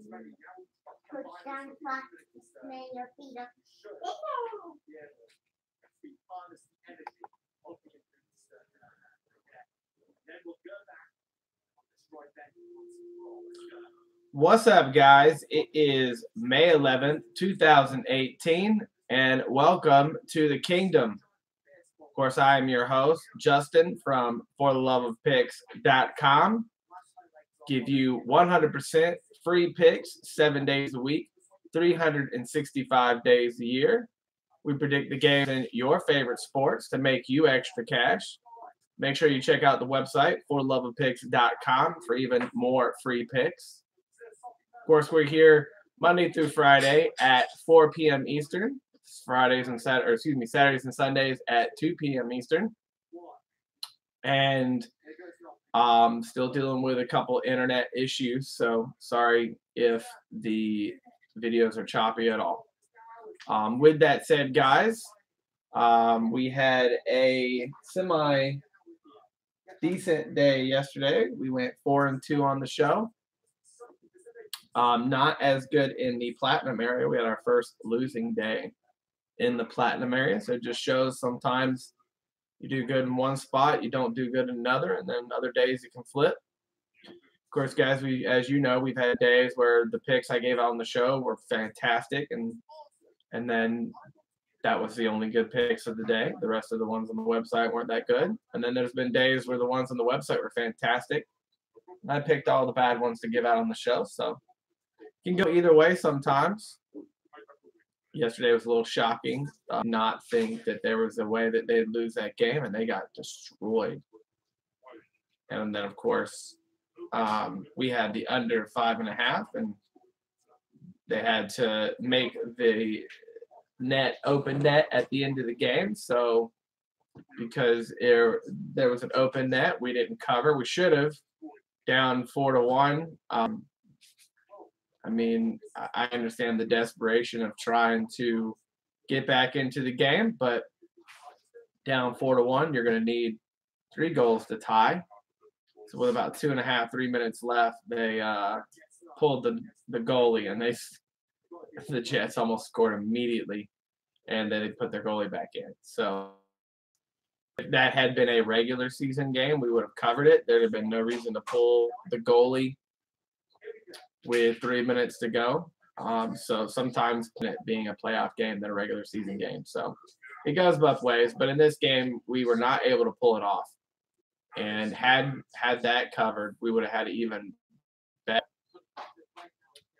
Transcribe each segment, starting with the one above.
Touchdown clock. May your feet up. What's up, guys? It is May 11th, 2018, and welcome to the Kingdom. Of course, I am your host, Justin from ForTheLoveOfPicks.com. Give you 100% free picks 7 days a week, 365 days a year. We predict the games in your favorite sports to make you extra cash. Make sure you check out the website, ForTheLoveOfPicks.com, for even more free picks. Of course, we're here Monday through Friday at 4 p.m. Eastern. Saturdays and Sundays at 2 p.m. Eastern. And still dealing with a couple internet issues, so sorry if the videos are choppy at all. With that said, guys, we had a semi-decent day yesterday. We went 4-2 on the show. Not as good in the Platinum area. We had our first losing day in the Platinum area, so it just shows sometimes you do good in one spot, you don't do good in another, and then other days you can flip. Of course, guys, as you know, we've had days where the picks I gave out on the show were fantastic, and then that was the only good picks of the day. The rest of the ones on the website weren't that good. And then there's been days where the ones on the website were fantastic. I picked all the bad ones to give out on the show, so you can go either way sometimes. Yesterday was a little shocking. Not think that there was a way that they'd lose that game, and they got destroyed. And then, of course, we had the under 5.5, and they had to make the open net at the end of the game. So because there was an open net, we didn't cover. We should have, down 4-1. I mean, I understand the desperation of trying to get back into the game, but down 4-1, you're going to need 3 goals to tie. So with about 2.5, 3 minutes left, they pulled the goalie, and the Jets almost scored immediately, and then they put their goalie back in. So if that had been a regular season game, we would have covered it. There'd have been no reason to pull the goalie with 3 minutes to go. So sometimes it being a playoff game than a regular season game. So it goes both ways. But in this game, we were not able to pull it off. And had that covered, we would have had an even bet.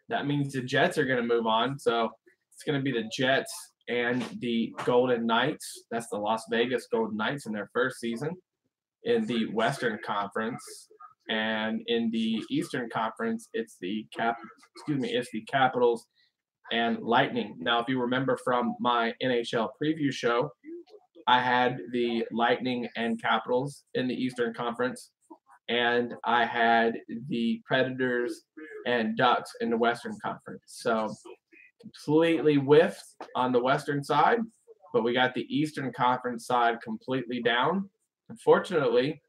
That means the Jets are going to move on. So it's going to be the Jets and the Golden Knights. That's the Las Vegas Golden Knights in their first season in the Western Conference. And in the Eastern Conference, it's the Capitals and Lightning. Now, if you remember from my NHL preview show, I had the Lightning and Capitals in the Eastern Conference, and I had the Predators and Ducks in the Western Conference. So completely whiffed on the Western side, but we got the Eastern Conference side completely down. Unfortunately,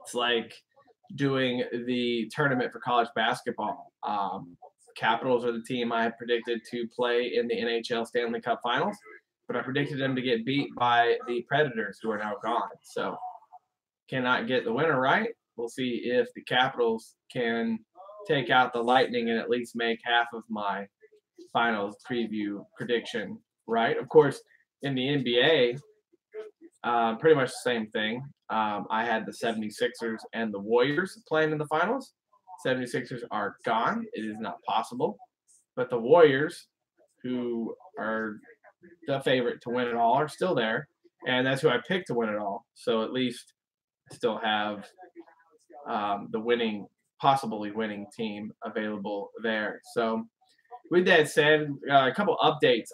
it's like doing the tournament for college basketball. Capitals are the team I predicted to play in the NHL Stanley Cup Finals, but I predicted them to get beat by the Predators, who are now gone. So cannot get the winner right. We'll see if the Capitals can take out the Lightning and at least make half of my finals preview prediction right. Of course, in the NBA, pretty much the same thing. I had the 76ers and the Warriors playing in the finals. 76ers are gone. It is not possible. But the Warriors, who are the favorite to win it all, are still there. And that's who I picked to win it all. So at least I still have the possibly winning team available there. So with that said, a couple updates.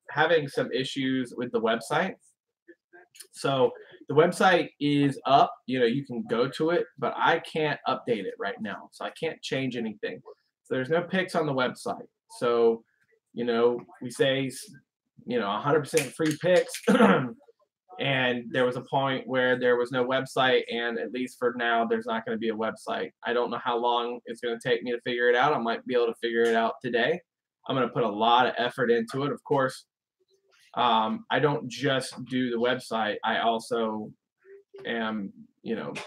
Having some issues with the website. So the website is up. You can go to it, but I can't update it right now. So I can't change anything. So there's no picks on the website. So, we say, 100% free picks. And there was a point where there was no website, and at least for now, there's not going to be a website. I don't know how long it's going to take me to figure it out. I might be able to figure it out today. I'm going to put a lot of effort into it. Of course, I don't just do the website. I also am,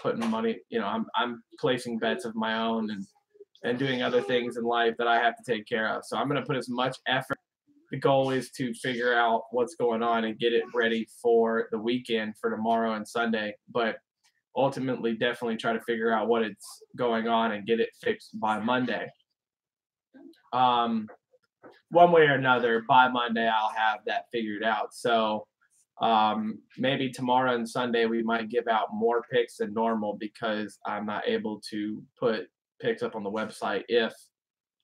putting money. I'm placing bets of my own and doing other things in life that I have to take care of. So I'm going to put as much effort. The goal is to figure out what's going on and get it ready for the weekend, for tomorrow and Sunday. But ultimately, definitely try to figure out what it's going on and get it fixed by Monday. One way or another, by Monday, I'll have that figured out. So maybe tomorrow and Sunday, we might give out more picks than normal because I'm not able to put picks up on the website if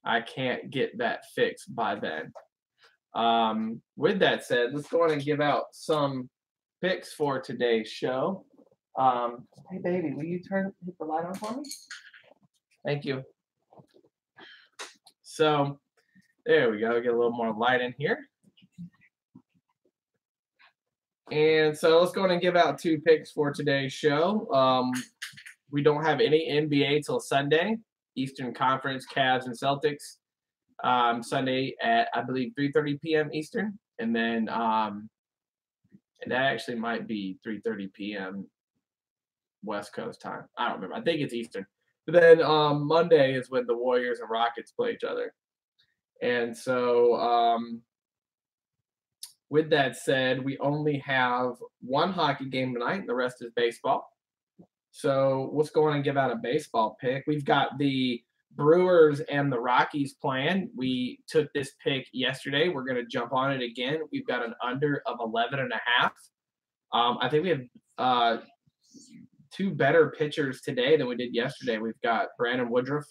I can't get that fixed by then. With that said, let's go on and give out some picks for today's show. Hey baby, will you hit the light on for me? Thank you. So there we go. Get a little more light in here. And so let's go on and give out 2 picks for today's show. We don't have any NBA till Sunday. Eastern Conference, Cavs and Celtics. Sunday at, I believe, 3:30 p.m. Eastern. And then and that actually might be 3:30 p.m. West Coast time. I don't remember. I think it's Eastern. But then Monday is when the Warriors and Rockets play each other. And so with that said, we only have one hockey game tonight, and the rest is baseball. So let's go on and give out a baseball pick. We've got the Brewers and the Rockies playing. We took this pick yesterday. We're going to jump on it again. We've got an under of 11.5. I think we have 2 better pitchers today than we did yesterday. We've got Brandon Woodruff,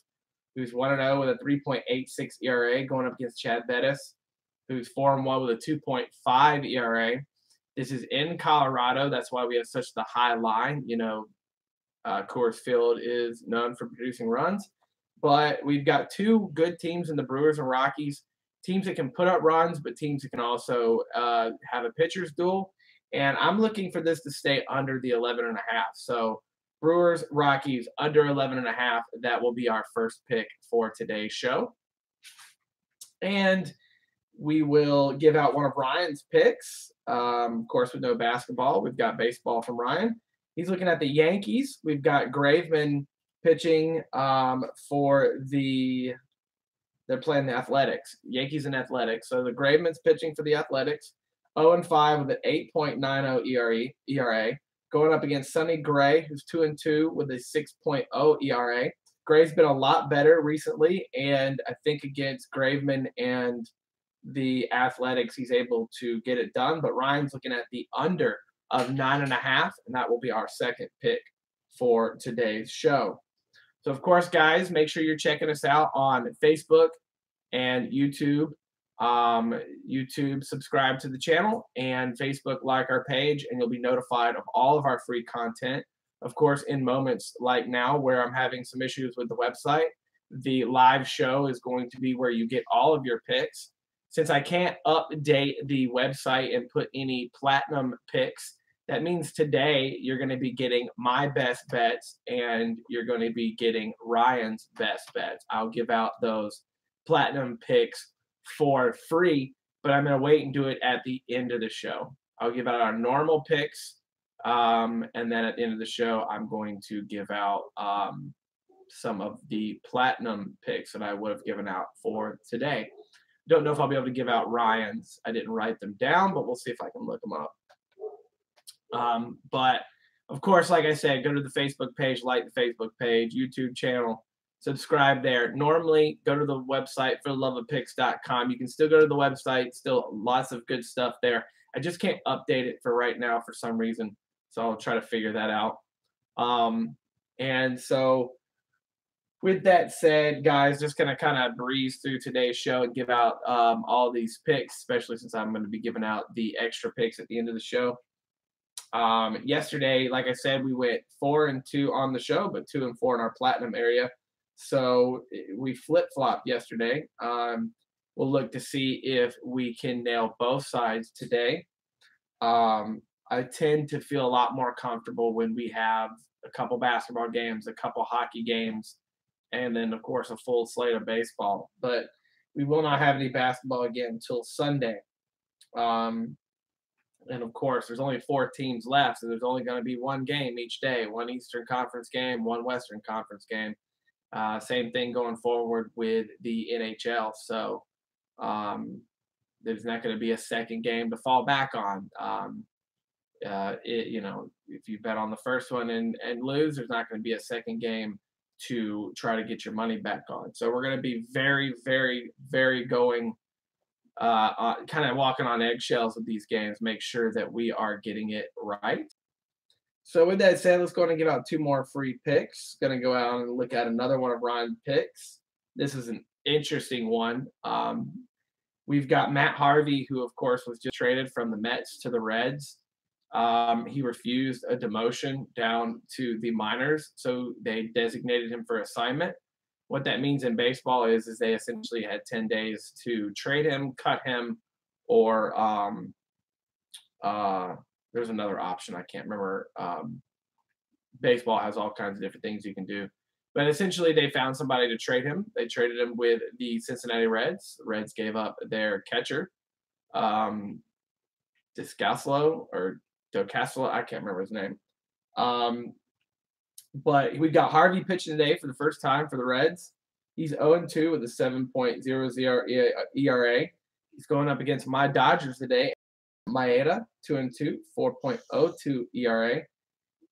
who's 1-0 with a 3.86 ERA, going up against Chad Bettis, who's 4-1 with a 2.5 ERA. This is in Colorado. That's why we have such the high line. Coors Field is known for producing runs. But we've got 2 good teams in the Brewers and Rockies, teams that can put up runs, but teams that can also have a pitcher's duel. And I'm looking for this to stay under the 11.5. So Brewers, Rockies, under 11.5. That will be our first pick for today's show. And we will give out one of Ryan's picks. Of course, with no basketball, we've got baseball from Ryan. He's looking at the Yankees. We've got Graveman pitching for they're playing the Athletics, Yankees and Athletics. So the Graveman's pitching for the Athletics, 0-5 with an 8.90 ERA, going up against Sonny Gray, who's 2-2 with a 6.0 ERA. Gray's been a lot better recently, and I think against Graveman and the Athletics, he's able to get it done. But Ryan's looking at the under of 9.5, and that will be our second pick for today's show. So, of course, guys, make sure you're checking us out on Facebook and YouTube. YouTube, subscribe to the channel, and Facebook, like our page, and you'll be notified of all of our free content. Of course, in moments like now where I'm having some issues with the website, the live show is going to be where you get all of your picks. Since I can't update the website and put any platinum picks, that means today you're going to be getting my best bets and you're going to be getting Ryan's best bets. I'll give out those platinum picks for free, but I'm going to wait and do it at the end of the show. I'll give out our normal picks, and then at the end of the show, I'm going to give out some of the platinum picks that I would have given out for today. Don't know if I'll be able to give out Ryan's. I didn't write them down, but we'll see if I can look them up. But of course, like I said, go to the Facebook page, like the Facebook page, YouTube channel, subscribe there. Normally, go to the website fortheloveofpicks.com. You can still go to the website, still lots of good stuff there. I just can't update it for right now for some reason, so I'll try to figure that out. And so with that said, guys, just going to kind of breeze through today's show and give out all these picks, especially since I'm going to be giving out the extra picks at the end of the show. Yesterday, like I said, we went 4-2 on the show, but 2-4 in our platinum area. So we flip-flopped yesterday. We'll look to see if we can nail both sides today. I tend to feel a lot more comfortable when we have a couple basketball games, a couple hockey games, and then of course a full slate of baseball. But we will not have any basketball again until Sunday. Um, and of course, there's only 4 teams left, so there's only going to be one game each day, one Eastern Conference game, one Western Conference game. Same thing going forward with the NHL. So there's not going to be a second game to fall back on. If you bet on the first one and lose, there's not going to be a second game to try to get your money back on. So we're going to be very, very, very going kind of walking on eggshells with these games, make sure that we are getting it right. So with that said, let's go ahead and give out 2 more free picks. Going to go out and look at another one of Ryan's picks. This is an interesting one. We've got Matt Harvey, who of course was just traded from the Mets to the Reds. He refused a demotion down to the minors, so they designated him for assignment. What that means in baseball is they essentially had 10 days to trade him, cut him, or there's another option. I can't remember. Baseball has all kinds of different things you can do. But essentially, they found somebody to trade him. They traded him with the Cincinnati Reds. The Reds gave up their catcher, Descaslo or Docaslo. I can't remember his name. But we got Harvey pitching today for the first time for the Reds. He's 0-2 with a 7.00 ERA. He's going up against my Dodgers today. Maeda, 2-2, 4.02 ERA.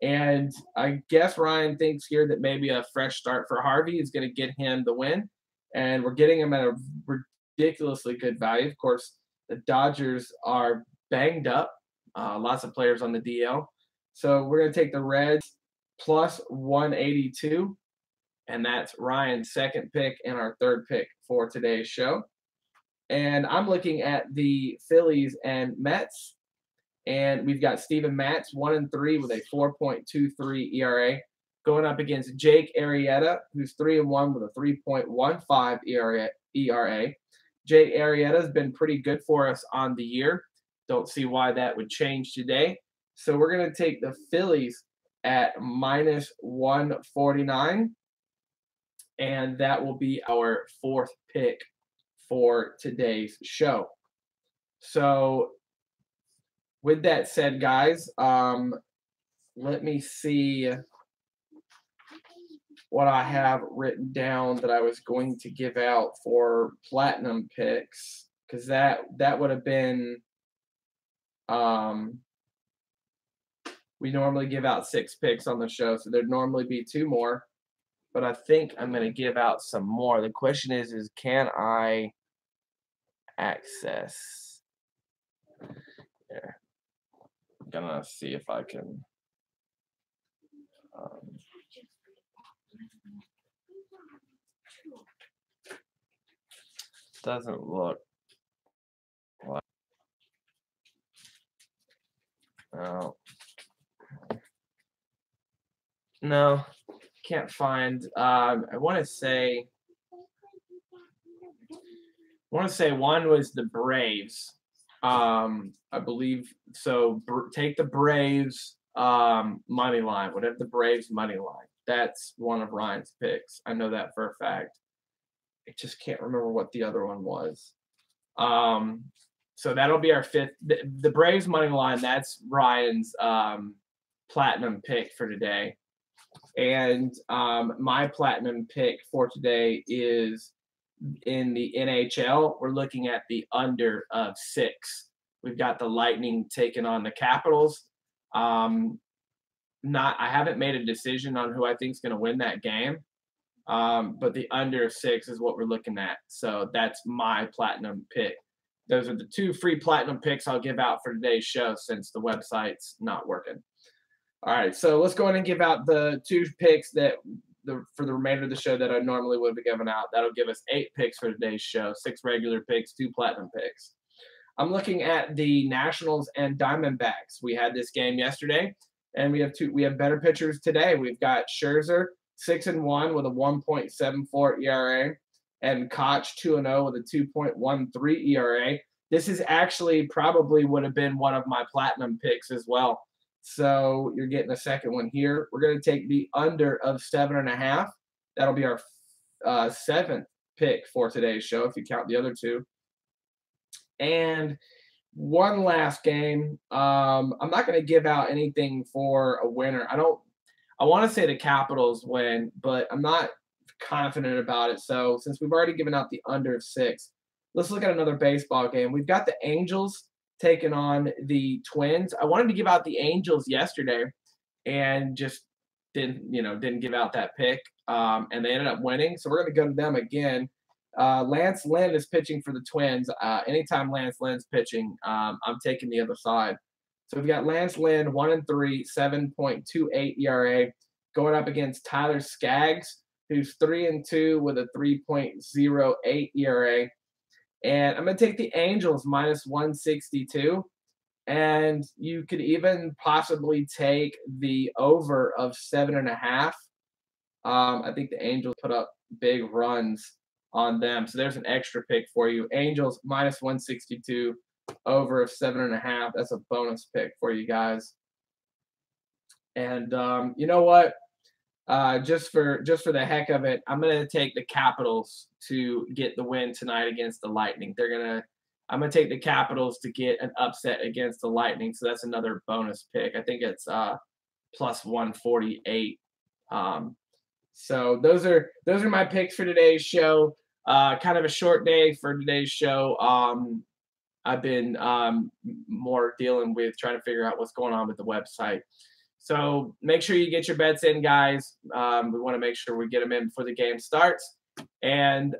And I guess Ryan thinks here that maybe a fresh start for Harvey is going to get him the win. And we're getting him at a ridiculously good value. Of course, the Dodgers are banged up. Lots of players on the DL. So we're going to take the Reds plus 182. And that's Ryan's second pick and our third pick for today's show. And I'm looking at the Phillies and Mets. And we've got Steven Matz, 1-3 with a 4.23 ERA, going up against Jake Arrieta, who's 3-1 with a 3.15 ERA. Jake Arrieta has been pretty good for us on the year. Don't see why that would change today. So we're going to take the Phillies at minus 149. And that will be our fourth pick for today's show. So with that said, guys, let me see what I have written down that I was going to give out for platinum picks, because that would have been we normally give out 6 picks on the show, so there'd normally be 2 more, but I think I'm going to give out some more. The question is can I access here? Gonna see if I can doesn't look like no, can't find. I want to say one was the Braves. I believe so. Take the Braves money line, whatever the Braves money line. That's one of Ryan's picks. I know that for a fact. I just can't remember what the other one was. So that'll be our fifth. The Braves money line. That's Ryan's platinum pick for today. And my platinum pick for today is in the NHL. We're looking at the under of 6. We've got the Lightning taking on the Capitals. I haven't made a decision on who I think is going to win that game, but the under of 6 is what we're looking at. So that's my platinum pick. Those are the 2 free platinum picks I'll give out for today's show since the website's not working. All right, so let's go ahead and give out the 2 picks for the remainder of the show that I normally would have given out. That'll give us 8 picks for today's show, 6 regular picks, 2 platinum picks. I'm looking at the Nationals and Diamondbacks. We had this game yesterday, and we have better pitchers today. We've got Scherzer, 6-1 with a 1.74 ERA, and Koch, 2-0 with a 2.13 ERA. This is actually probably would have been one of my platinum picks as well. So you're getting a second one here. We're going to take the under of 7.5. That'll be our seventh pick for today's show if you count the other two. And one last game. I'm not going to give out anything for a winner. I want to say the Capitals win, but I'm not confident about it. So since we've already given out the under of 6, let's look at another baseball game. We've got the Angels taking on the Twins. I wanted to give out the Angels yesterday and just didn't give out that pick. And they ended up winning. So we're going to go to them again. Lance Lynn is pitching for the Twins. Anytime Lance Lynn's pitching, I'm taking the other side. So we've got Lance Lynn, 1-3, 7.28 ERA, going up against Tyler Skaggs, who's 3-2 with a 3.08 ERA. And I'm going to take the Angels minus 162. And you could even possibly take the over of 7.5. I think the Angels put up big runs on them. So there's an extra pick for you. Angels minus 162, over of 7.5. That's a bonus pick for you guys. And you know what? Just for the heck of it, I'm gonna take the Capitals to get the win tonight against the Lightning. I'm gonna take the Capitals to get an upset against the Lightning. So that's another bonus pick. I think it's plus 148. So those are my picks for today's show. Kind of a short day for today's show. I've been more dealing with trying to figure out what's going on with the website. So make sure you get your bets in, guys. We want to make sure we get them in before the game starts. And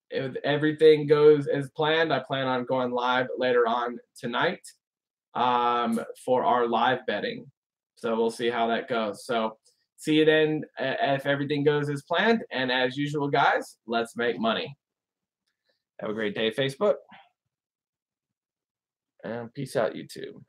if everything goes as planned, I plan on going live later on tonight for our live betting. So we'll see how that goes. So see you then if everything goes as planned. And as usual, guys, let's make money. Have a great day, Facebook. And peace out, YouTube.